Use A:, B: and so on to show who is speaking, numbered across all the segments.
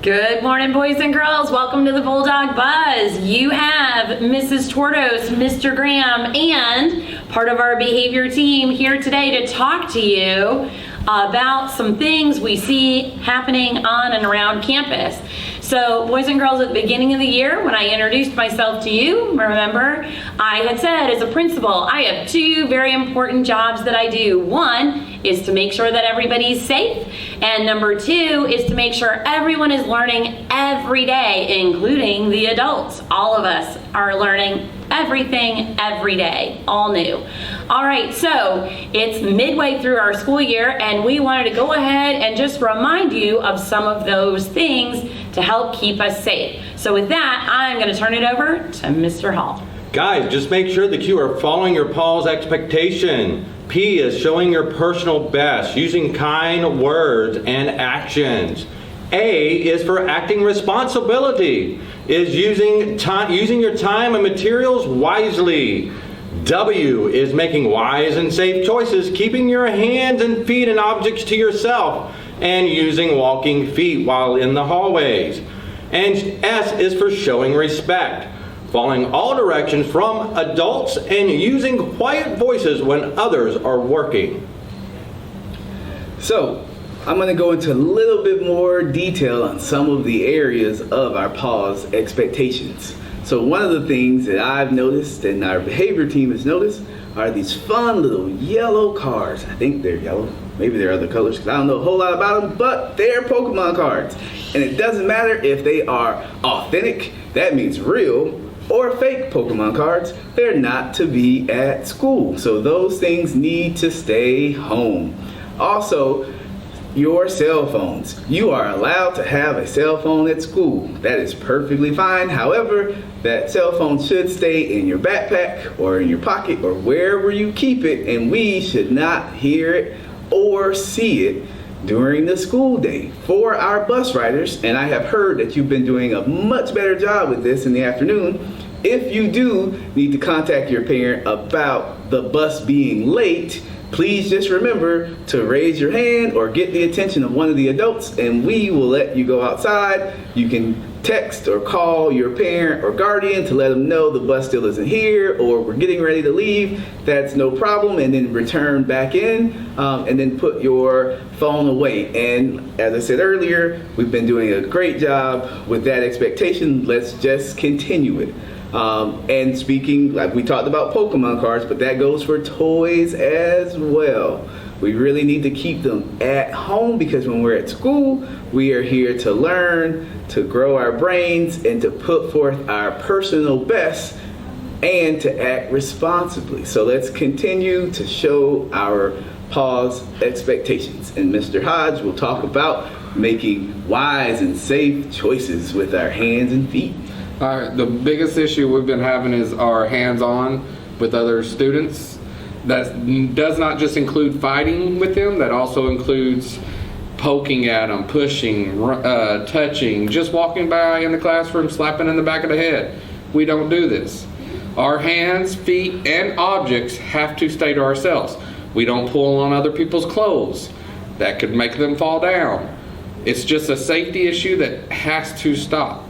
A: Good morning, boys and girls. Welcome to the Bulldog Buzz. You have Mrs. Tordos, Mr. Graham, and part of our behavior team here today to talk to you about some things we see happening on and around campus. So, boys and girls, at the beginning of the year, when I introduced myself to you, remember, I had said as a principal, I have two very important jobs that I do. One is to make sure that everybody's safe, and number two is to make sure everyone is learning every day, including the adults. All of us are learning everything every day, all new. All right, so it's midway through our school year, and we wanted to go ahead and just remind you of some of those things to help keep us safe. So with that, I'm going to turn it over to Mr. Hall.
B: Guys, just make sure that you are following your Paul's expectation. P is showing your personal best, using kind words and actions. A is for acting responsibility, is using your time and materials wisely. W is making wise and safe choices, keeping your hands and feet and objects to yourself, and using walking feet while in the hallways. And S is for showing respect, following all directions from adults and using quiet voices when others are working.
C: So, I'm going to go into a little bit more detail on some of the areas of our pause expectations. So one of the things that I've noticed and our behavior team has noticed are these fun little yellow cards. I think they're yellow. Maybe they're other colors because I don't know a whole lot about them, but they're Pokemon cards. And it doesn't matter if they are authentic, that means real, or fake Pokemon cards. They're not to be at school. So those things need to stay home. Also, your cell phones. You are allowed to have a cell phone at school. That is perfectly fine. However, that cell phone should stay in your backpack or in your pocket or wherever you keep it, and we should not hear it or see it during the school day. For our bus riders, and I have heard that you've been doing a much better job with this in the afternoon, if you do need to contact your parent about the bus being late, please just remember to raise your hand or get the attention of one of the adults, and we will let you go outside. You can text or call your parent or guardian to let them know the bus still isn't here or we're getting ready to leave. That's no problem, and then return back in and then put your phone away. And as I said earlier, we've been doing a great job with that expectation. Let's just continue it. And speaking, like we talked about Pokemon cards, but that goes for toys as well. We really need to keep them at home because when we're at school, we are here to learn, to grow our brains, and to put forth our personal best and to act responsibly. So let's continue to show our pause expectations. And Mr. Hodge will talk about making wise and safe choices with our hands and feet.
D: The biggest issue we've been having is our hands-on with other students. That does not just include fighting with them, that also includes poking at them, pushing, touching, just walking by in the classroom, slapping in the back of the head. We don't do this. Our hands, feet, and objects have to stay to ourselves. We don't pull on other people's clothes. That could make them fall down. It's just a safety issue that has to stop.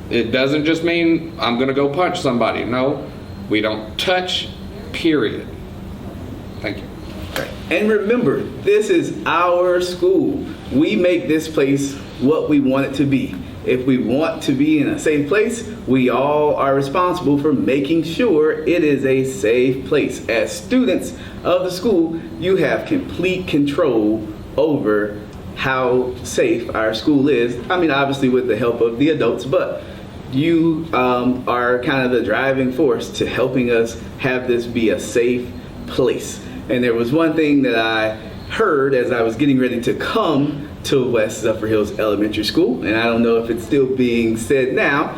D: It doesn't just mean I'm going to go punch somebody. No, we don't touch, period. Thank you.
C: And remember, this is our school. We make this place what we want it to be. If we want to be in a safe place, we all are responsible for making sure it is a safe place. As students of the school, you have complete control over how safe our school is. I mean, obviously with the help of the adults, but you are kind of the driving force to helping us have this be a safe place. And there was one thing that I heard as I was getting ready to come to West Zephyr Hills Elementary School, and I don't know if it's still being said now,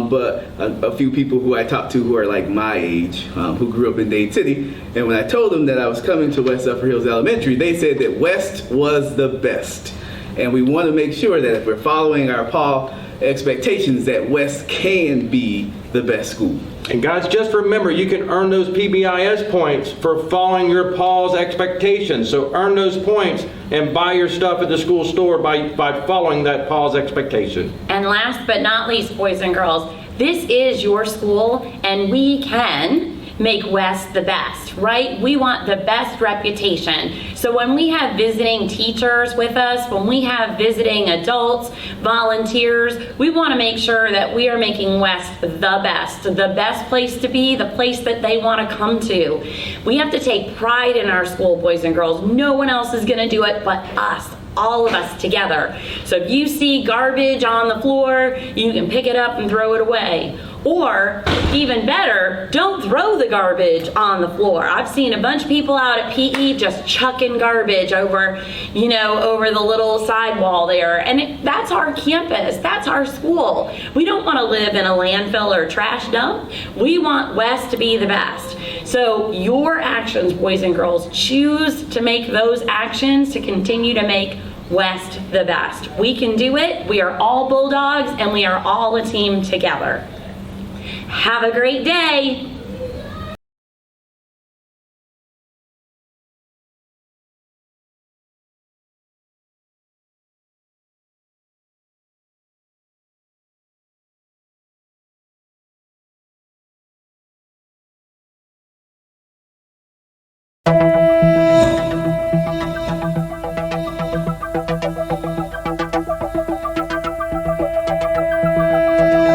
C: but a few people who I talked to who are like my age, who grew up in Dade City, and when I told them that I was coming to West Zephyr Hills Elementary, they said that West was the best. And we want to make sure that if we're following our PAW expectations, that West can be the best school.
B: And guys, just remember, you can earn those PBIS points for following your PAW's expectations. So earn those points and buy your stuff at the school store by following that PAW's expectation.
A: And last but not least, boys and girls, this is your school, and we can make West the best, right? We want the best reputation. So when we have visiting teachers with us, when we have visiting adults, volunteers, we want to make sure that we are making West the best place to be, the place that they want to come to. We have to take pride in our school, boys and girls. No one else is going to do it but us. All of us together. So if you see garbage on the floor, you can pick it up and throw it away. Or even better, don't throw the garbage on the floor. I've seen a bunch of people out at PE just chucking garbage over the little sidewall there. And that's our campus. That's our school. We don't want to live in a landfill or a trash dump. We want West to be the best. So your actions, boys and girls, choose to make those actions to continue to make West the best. We can do it. We are all Bulldogs, and we are all a team together. Have a great day.